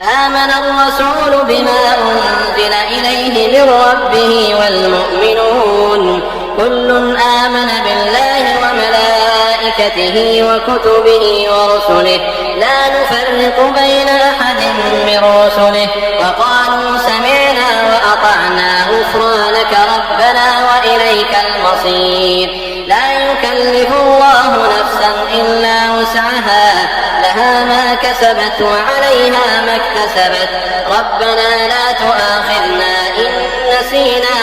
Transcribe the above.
آمن الرسول بما أنزل إليه من ربه والمؤمنون كل آمن بالله وملائكته وكتبه ورسله لا نفرق بين أحد من رسله وقالوا سمعنا وأطعنا غفرانك ربنا وإليك المصير. لا يكلف الله نفسا إلا وسعها لها ما كسبت وعليها ما اكتسبت ربنا لا تؤاخذنا إن نسينا